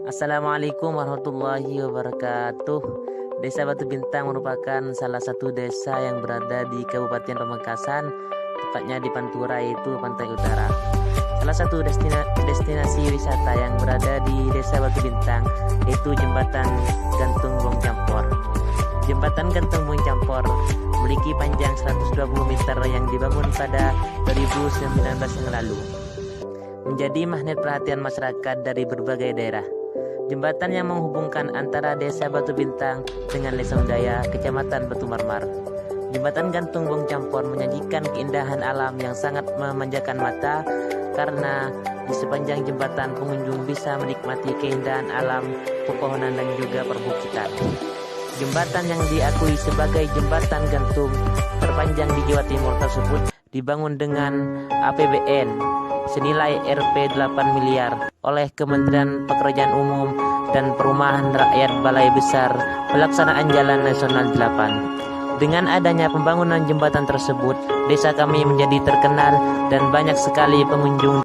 Assalamualaikum warahmatullahi wabarakatuh. Desa Batu Bintang merupakan salah satu desa yang berada di Kabupaten Pamekasan, tepatnya di Pantura, yaitu Pantai Utara. Salah satu destinasi wisata yang berada di Desa Batu Bintang yaitu Jembatan Gantung Buang Campor. Jembatan Gantung Buang Campor memiliki panjang 120 meter yang dibangun pada 2019 yang lalu, menjadi magnet perhatian masyarakat dari berbagai daerah. Jembatan yang menghubungkan antara Desa Batu Bintang dengan Lesong Jaya, Kecamatan Batu Marmar. Jembatan Gantung Buang Campor menyajikan keindahan alam yang sangat memanjakan mata, karena di sepanjang jembatan pengunjung bisa menikmati keindahan alam, pepohonan dan juga perbukitan. Jembatan yang diakui sebagai jembatan gantung terpanjang di Jawa Timur tersebut dibangun dengan APBN senilai Rp 8 miliar oleh Kementerian Pekerjaan Umum dan Perumahan Rakyat Balai Besar Pelaksanaan Jalan Nasional 8. Dengan adanya pembangunan jembatan tersebut, desa kami menjadi terkenal dan banyak sekali pengunjung.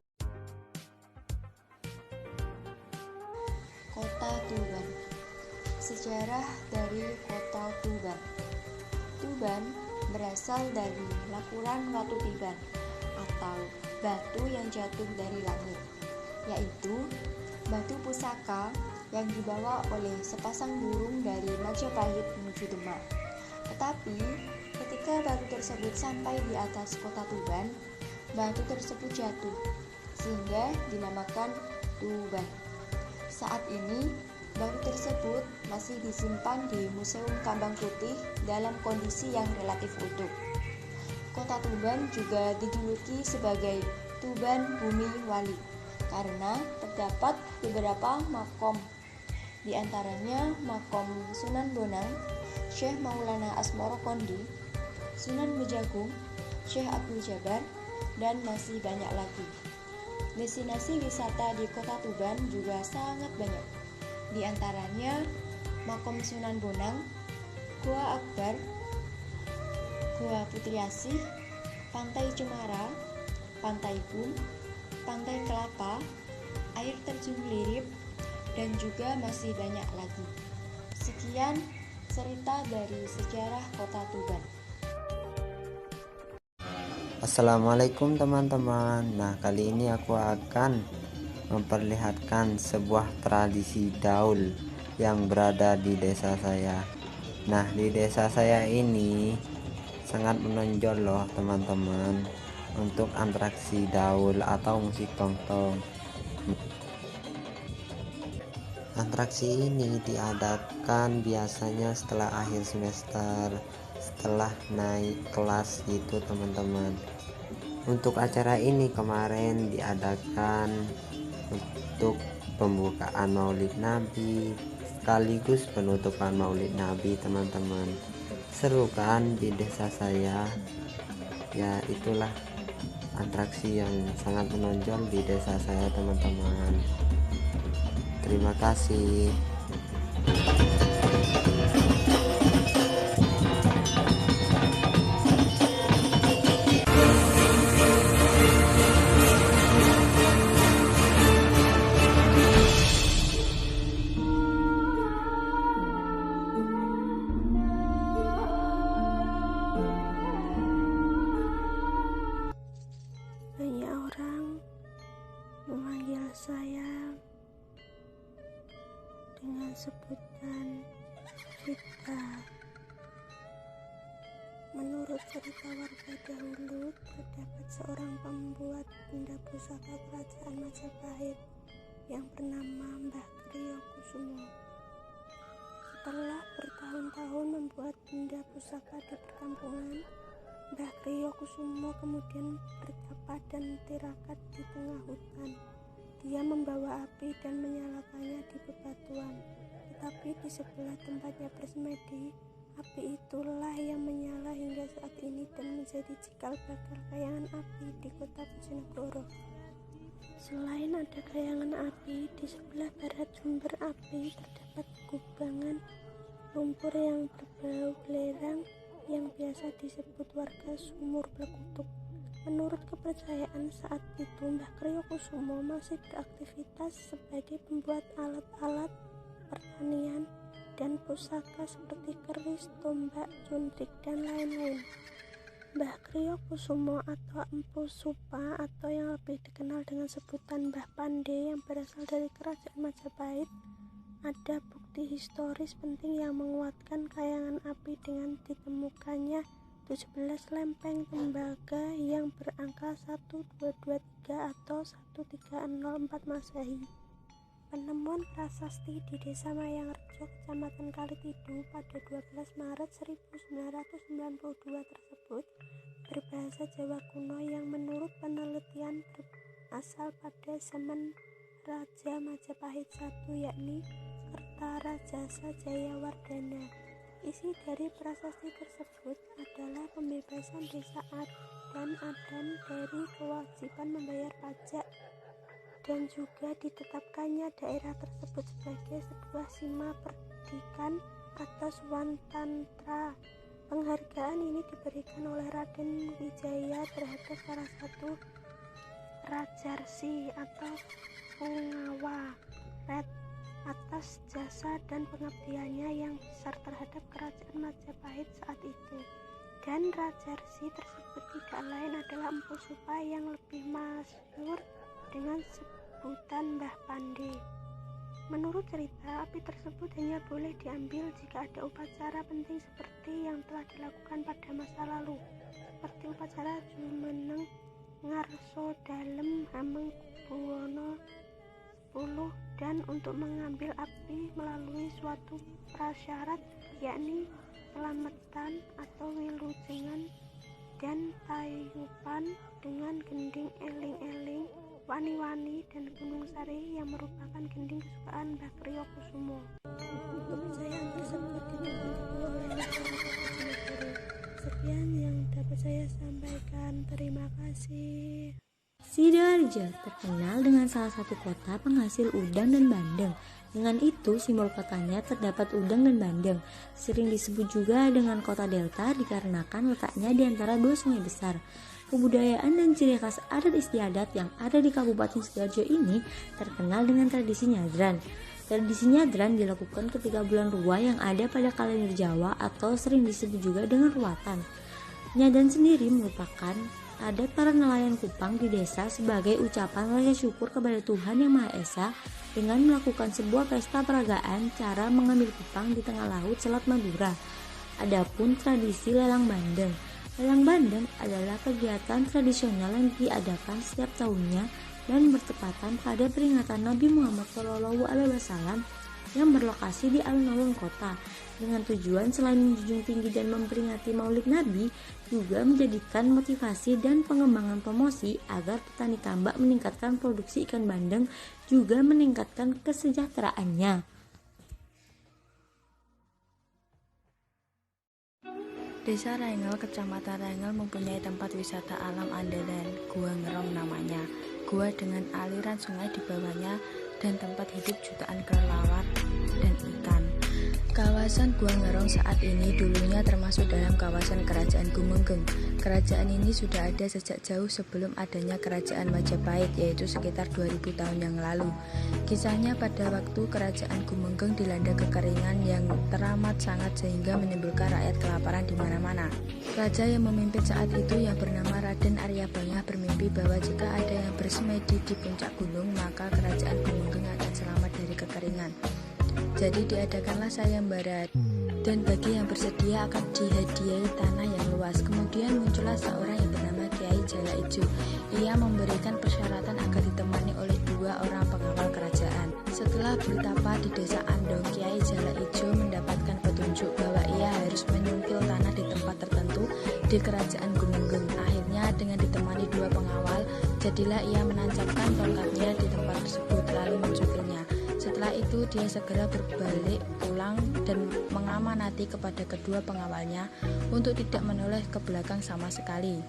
Kota Tuban. Sejarah dari Kota Tuban. Tuban berasal dari lapuran Watu Tiban atau batu yang jatuh dari langit, yaitu batu pusaka yang dibawa oleh sepasang burung dari Majapahit menuju Demak. Tetapi ketika batu tersebut sampai di atas kota Tuban, batu tersebut jatuh sehingga dinamakan Tuban. Saat ini batu tersebut masih disimpan di Museum Kambang Putih dalam kondisi yang relatif utuh. Kota Tuban juga dijuluki sebagai Tuban Bumi Wali karena terdapat beberapa makom, di antaranya makom Sunan Bonang, Syekh Maulana Asmoro Kondi, Sunan Bejagung, Syekh Abdul Jabar, dan masih banyak lagi. Destinasi wisata di Kota Tuban juga sangat banyak, di antaranya makom Sunan Bonang, Gua Akbar, Gua Putri Asih, Pantai Cemara, Pantai Bum, Pantai Kelapa, Air Terjun Lirip, dan juga masih banyak lagi. Sekian cerita dari sejarah Kota Tuban. Assalamualaikum teman-teman. Nah, kali ini aku akan memperlihatkan sebuah tradisi Daul yang berada di desa saya. Nah, di desa saya ini sangat menonjol loh teman-teman untuk atraksi Daul atau musik tongtong. Atraksi ini diadakan biasanya setelah akhir semester, setelah naik kelas gitu teman-teman. Untuk acara ini kemarin diadakan untuk pembukaan Maulid Nabi sekaligus penutupan Maulid Nabi teman-teman. Seru kan di desa saya? Ya, itulah atraksi yang sangat menonjol di desa saya teman-teman. Terima kasih. Banyak orang memanggil saya dengan sebutan Rita. Menurut cerita warga dahulu, terdapat seorang pembuat benda pusaka kerajaan Majapahit yang bernama Mbah Kriyo Kusumo. Setelah bertahun-tahun membuat benda pusaka di perkampungan, Mbah Kriyo Kusumo kemudian bertapa dan tirakat di tengah hutan. Dia membawa api dan menyalakannya di bebatuan, tetapi di sebelah tempatnya bersemedi, api itulah yang menyala hingga saat ini dan menjadi cikal bakal kayangan api di kota Bojonegoro. Selain ada kayangan api, di sebelah barat sumber api terdapat kubangan lumpur yang berbau belerang yang biasa disebut warga Sumur Blekutuk. Menurut kepercayaan saat itu, Mbah Kriyokusumo masih beraktivitas sebagai pembuat alat-alat pertanian dan pusaka seperti keris, tombak, cundrik, dan lain-lain. Mbah Kriyokusumo atau Empu Supa atau yang lebih dikenal dengan sebutan Mbah Pande yang berasal dari kerajaan Majapahit, ada bukti historis penting yang menguatkan kayangan api dengan ditemukannya 17 lempeng tembaga yang berangka 1223 atau 1304 Masehi. Penemuan prasasti di Desa Mayangrejo, Kecamatan Kalitidu pada 12 Maret 1992 tersebut berbahasa Jawa kuno yang menurut penelitian berasal pada zaman Raja Majapahit I, yakni Kertarajasa Jayawardhana. Isi dari prasasti tersebut adalah pembebasan desa dan Adan dari kewajiban membayar pajak dan juga ditetapkannya daerah tersebut sebagai sebuah sima perdikan atau Swantantra. Penghargaan ini diberikan oleh Raden Wijaya terhadap salah satu Rajarsi atau Pungawa Red atas jasa dan pengabdiannya yang besar terhadap kerajaan Majapahit saat itu. Dan Rajarsi tersebut tidak lain adalah Empu Supa yang lebih masyhur dengan sebutan Mbah Pande. Menurut cerita, api tersebut hanya boleh diambil jika ada upacara penting seperti yang telah dilakukan pada masa lalu, seperti upacara Jumeneng Ngarso Dalem Hamengkubuwono 10, dan untuk mengambil api melalui suatu prasyarat, yakni selamatan atau wilujengan dan tayupan dengan gending eling-eling, wani-wani, dan gunung sari yang merupakan gending kesukaan Mbah Kriyokusumo. Kepercayaan tersebut didukung oleh masyarakat. Sekian yang dapat saya sampaikan. Terima kasih. Sidoarjo terkenal dengan salah satu kota penghasil udang dan bandeng. Dengan itu, simbol kotanya terdapat udang dan bandeng. Sering disebut juga dengan kota Delta dikarenakan letaknya di antara dua sungai besar. Kebudayaan dan ciri khas adat istiadat yang ada di Kabupaten Sidoarjo ini terkenal dengan tradisi nyadran. Tradisi nyadran dilakukan ketika bulan Ruwa yang ada pada kalender Jawa atau sering disebut juga dengan ruatan. Nyadran sendiri merupakan adat para nelayan Kupang di desa sebagai ucapan rasa syukur kepada Tuhan Yang Maha Esa dengan melakukan sebuah pesta peragaan cara mengambil kupang di tengah laut Selat Madura. Adapun tradisi lelang bandeng. Lelang bandeng adalah kegiatan tradisional yang diadakan setiap tahunnya dan bertepatan pada peringatan Nabi Muhammad SAW yang berlokasi di alun-alun kota, dengan tujuan selain menjunjung tinggi dan memperingati Maulid Nabi, juga menjadikan motivasi dan pengembangan promosi agar petani tambak meningkatkan produksi ikan bandeng, juga meningkatkan kesejahteraannya. Desa Rengel, Kecamatan Rengel mempunyai tempat wisata alam andalan, Gua Ngerong namanya. Gua dengan aliran sungai di bawahnya dan tempat hidup jutaan kelelawar dan ikan. Kawasan Gua Ngerong saat ini dulunya termasuk dalam kawasan Kerajaan Gumenggeng. Kerajaan ini sudah ada sejak jauh sebelum adanya Kerajaan Majapahit, yaitu sekitar 2000 tahun yang lalu. Kisahnya pada waktu Kerajaan Gumenggeng dilanda kekeringan yang teramat sangat sehingga menimbulkan rakyat kelaparan di mana-mana. Raja yang memimpin saat itu yang bernama Raden Aryabangah bermimpi bahwa jika ada yang bersemedi di puncak gunung, maka Kerajaan Gumenggeng akan selamat dari kekeringan. Jadi diadakanlah sayembara, dan bagi yang bersedia akan dihadiahi tanah yang luas. Kemudian muncullah seorang yang bernama Kiai Jalaijo. Ia memberikan persyaratan agar ditemani oleh 2 orang pengawal kerajaan. Setelah bertapa di desa Andong, Kiai Jalaijo mendapatkan petunjuk bahwa ia harus menyungkil tanah di tempat tertentu di Kerajaan Gumenggeng. Akhirnya dengan ditemani 2 pengawal, jadilah ia menancapkan tongkatnya di tempat tersebut lalu mencungkilnya. Setelah itu dia segera berbalik pulang dan mengamanati kepada kedua pengawalnya untuk tidak menoleh ke belakang sama sekali.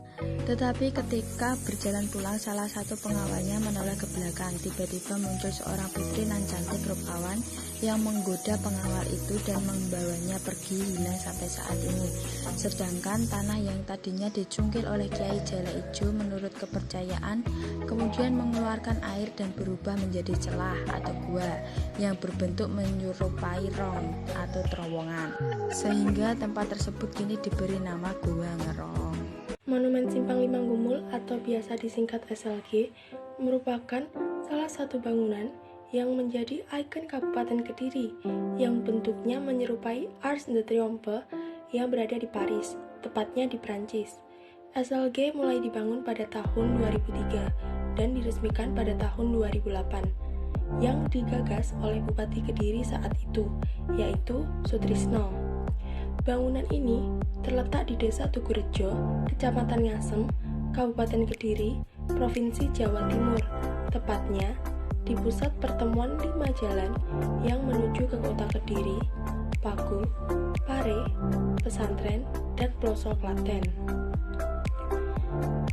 Tetapi ketika berjalan pulang, salah satu pengawalnya menoleh ke belakang. Tiba-tiba muncul seorang putri nan cantik grup awan yang menggoda pengawal itu dan membawanya pergi hilang sampai saat ini. Sedangkan tanah yang tadinya dicungkil oleh Kiai Jala Ijo menurut kepercayaan kemudian mengeluarkan air dan berubah menjadi celah atau gua yang berbentuk menyerupai rong atau terowongan, sehingga tempat tersebut kini diberi nama Gua Ngerong. Monumen Simpang Lima Gumul atau biasa disingkat SLG merupakan salah satu bangunan yang menjadi ikon Kabupaten Kediri yang bentuknya menyerupai Arc de Triomphe yang berada di Paris, tepatnya di Prancis. SLG mulai dibangun pada tahun 2003 dan diresmikan pada tahun 2008 yang digagas oleh Bupati Kediri saat itu, yaitu Sutrisno. Bangunan ini terletak di Desa Tugurejo, Kecamatan Ngasem, Kabupaten Kediri, Provinsi Jawa Timur, tepatnya di pusat pertemuan 5 jalan yang menuju ke kota Kediri, Paku, Pare, Pesantren, dan Pelosok Klaten.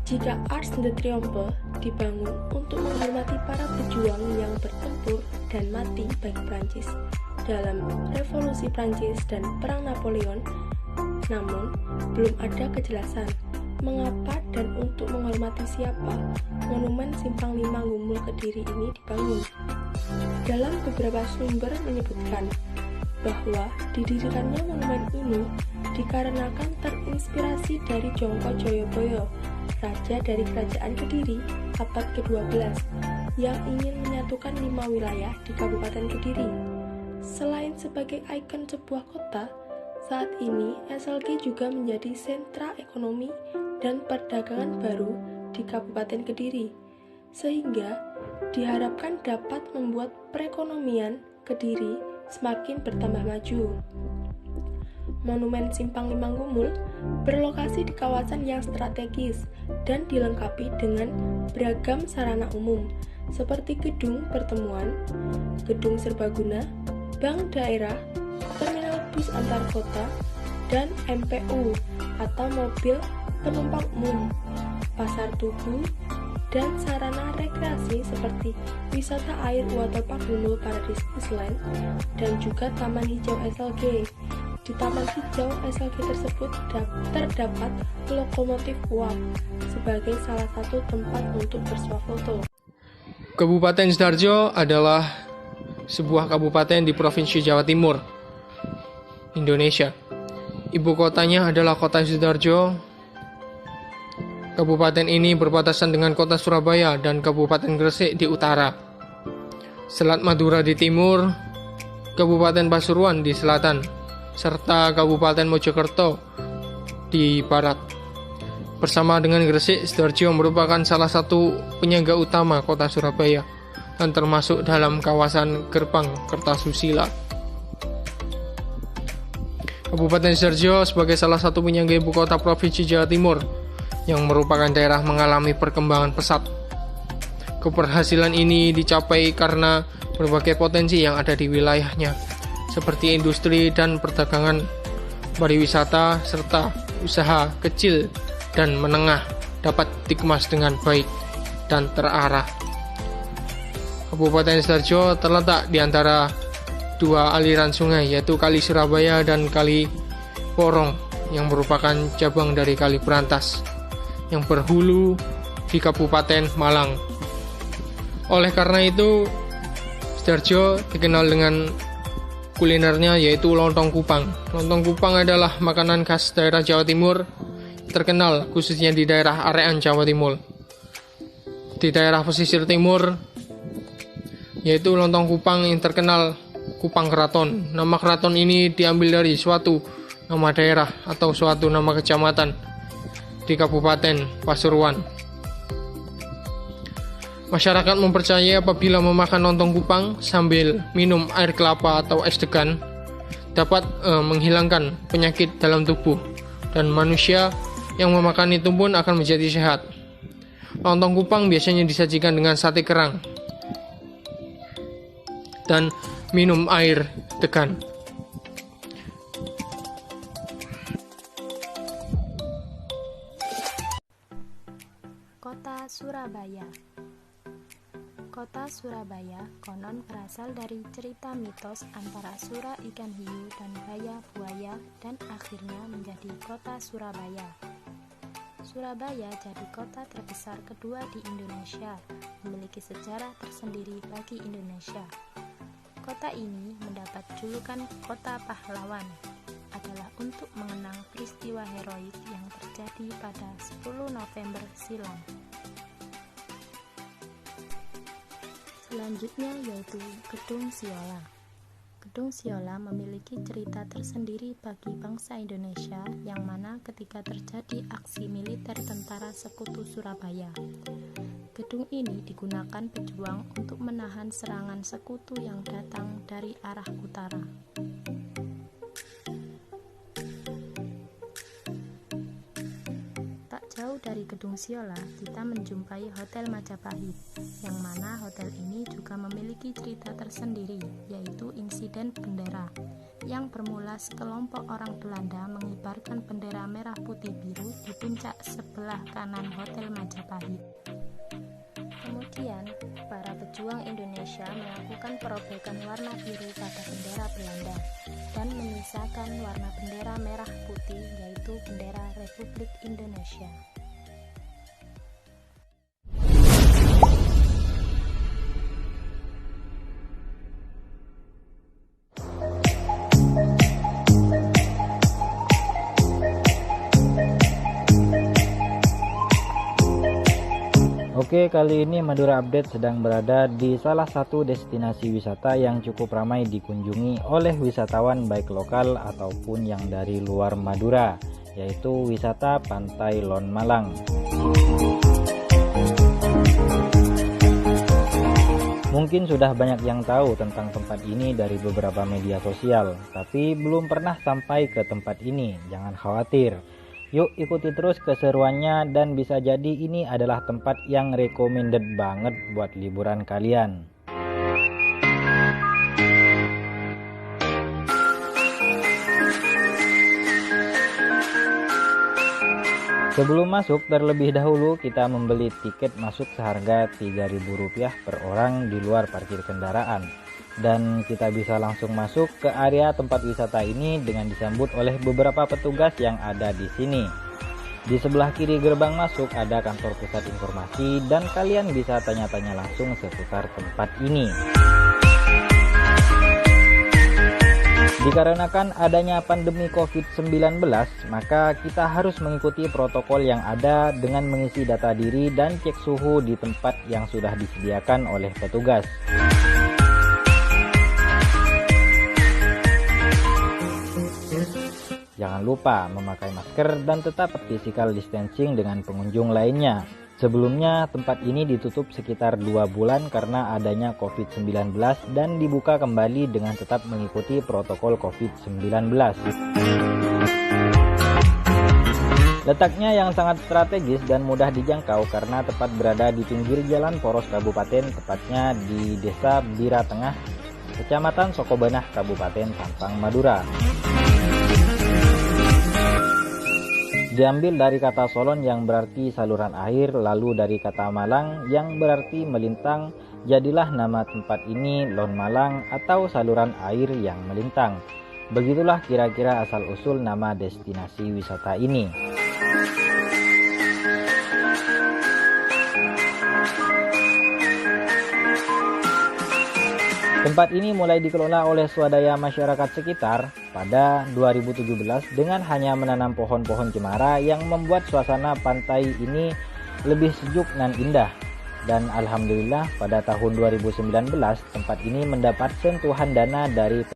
Jika Arc de Triomphe dibangun untuk menghormati para pejuang yang bertempur dan mati bagi Prancis dalam Revolusi Prancis dan Perang Napoleon, namun belum ada kejelasan mengapa dan untuk menghormati siapa monumen Simpang Lima Gumul Kediri ini dibangun. Dalam beberapa sumber menyebutkan bahwa didirikannya monumen ini dikarenakan terinspirasi dari Jongko Joyoboyo, raja dari Kerajaan Kediri abad ke-12 yang ingin menyatukan 5 wilayah di Kabupaten Kediri. Selain sebagai ikon sebuah kota, saat ini SLG juga menjadi sentra ekonomi dan perdagangan baru di Kabupaten Kediri, sehingga diharapkan dapat membuat perekonomian Kediri semakin bertambah maju. Monumen Simpang Lima Gumul berlokasi di kawasan yang strategis dan dilengkapi dengan beragam sarana umum seperti gedung pertemuan, gedung serbaguna, bank daerah, terminal bus antar kota, dan MPU atau mobil penumpang umum, pasar tugu, dan sarana rekreasi seperti wisata air waterpark Gumul Paradise Island dan juga Taman Hijau SLG. Di Taman Hijau SLG tersebut terdapat lokomotif uap sebagai salah satu tempat untuk bersuah foto. Kabupaten Sidoarjo adalah sebuah kabupaten di Provinsi Jawa Timur, Indonesia. Ibu kotanya adalah Kota Sidoarjo. Kabupaten ini berbatasan dengan Kota Surabaya dan Kabupaten Gresik di utara, Selat Madura di timur, Kabupaten Pasuruan di selatan, serta Kabupaten Mojokerto di barat. Bersama dengan Gresik, Sidoarjo merupakan salah satu penyangga utama Kota Surabaya dan termasuk dalam kawasan Gerbang Kertasusila. Kabupaten Sidoarjo sebagai salah satu penyangga ibu kota Provinsi Jawa Timur yang merupakan daerah mengalami perkembangan pesat. Keberhasilan ini dicapai karena berbagai potensi yang ada di wilayahnya, seperti industri dan perdagangan, pariwisata, serta usaha kecil dan menengah dapat dikemas dengan baik dan terarah. Kabupaten Sidoarjo terletak di antara dua aliran sungai, yaitu Kali Surabaya dan Kali Porong, yang merupakan cabang dari Kali Brantas yang berhulu di Kabupaten Malang. Oleh karena itu, Sidoarjo dikenal dengan kulinernya yaitu lontong kupang. Lontong kupang adalah makanan khas daerah Jawa Timur, terkenal khususnya di daerah Arean Jawa Timur. Di daerah pesisir timur, yaitu lontong kupang yang terkenal Kupang Keraton. Nama keraton ini diambil dari suatu nama daerah atau suatu nama kecamatan di Kabupaten Pasuruan. Masyarakat mempercayai apabila memakan lontong kupang sambil minum air kelapa atau es degan dapat menghilangkan penyakit dalam tubuh, dan manusia yang memakan itu pun akan menjadi sehat. Lontong kupang biasanya disajikan dengan sate kerang dan minum air degan. Kota Surabaya. Kota Kota Surabaya konon berasal dari cerita mitos antara sura ikan hiu dan baya buaya dan akhirnya menjadi kota Surabaya. Surabaya jadi kota terbesar kedua di Indonesia, memiliki sejarah tersendiri bagi Indonesia. Kota ini mendapat julukan Kota Pahlawan, adalah untuk mengenang peristiwa heroik yang terjadi pada 10 November silam. Selanjutnya yaitu Gedung Siola. Gedung Siola memiliki cerita tersendiri bagi bangsa Indonesia yang mana ketika terjadi aksi militer tentara Sekutu Surabaya. Gedung ini digunakan pejuang untuk menahan serangan Sekutu yang datang dari arah utara. Jauh dari Gedung Siola, kita menjumpai Hotel Majapahit, yang mana hotel ini juga memiliki cerita tersendiri, yaitu insiden bendera, yang bermula sekelompok orang Belanda mengibarkan bendera merah putih biru di puncak sebelah kanan Hotel Majapahit. Kemudian, para pejuang Indonesia melakukan perobekan warna biru pada bendera Belanda dan menyisakan warna bendera merah putih, yaitu bendera Republik Indonesia. Oke, kali ini Madura Update sedang berada di salah satu destinasi wisata yang cukup ramai dikunjungi oleh wisatawan baik lokal ataupun yang dari luar Madura, yaitu wisata Pantai Lon Malang. Mungkin sudah banyak yang tahu tentang tempat ini dari beberapa media sosial, tapi belum pernah sampai ke tempat ini. Jangan khawatir. Yuk ikuti terus keseruannya dan bisa jadi ini adalah tempat yang recommended banget buat liburan kalian. Sebelum masuk, terlebih dahulu kita membeli tiket masuk seharga Rp3.000 per orang di luar parkir kendaraan. Dan kita bisa langsung masuk ke area tempat wisata ini dengan disambut oleh beberapa petugas yang ada di sini. Di sebelah kiri gerbang masuk ada kantor pusat informasi dan kalian bisa tanya-tanya langsung seputar tempat ini. Dikarenakan adanya pandemi COVID-19, maka kita harus mengikuti protokol yang ada dengan mengisi data diri dan cek suhu di tempat yang sudah disediakan oleh petugas. Jangan lupa memakai masker dan tetap physical distancing dengan pengunjung lainnya. Sebelumnya tempat ini ditutup sekitar 2 bulan karena adanya COVID-19 dan dibuka kembali dengan tetap mengikuti protokol COVID-19. Letaknya yang sangat strategis dan mudah dijangkau karena tepat berada di pinggir jalan poros kabupaten, tepatnya di Desa Bira Tengah, Kecamatan Sokobanah, Kabupaten Sampang, Madura. Diambil dari kata Solon yang berarti saluran air, lalu dari kata Malang yang berarti melintang, jadilah nama tempat ini Lon Malang atau saluran air yang melintang. Begitulah kira-kira asal-usul nama destinasi wisata ini. Tempat ini mulai dikelola oleh swadaya masyarakat sekitar pada 2017 dengan hanya menanam pohon-pohon cemara yang membuat suasana pantai ini lebih sejuk dan indah. Dan alhamdulillah pada tahun 2019 tempat ini mendapat sentuhan dana dari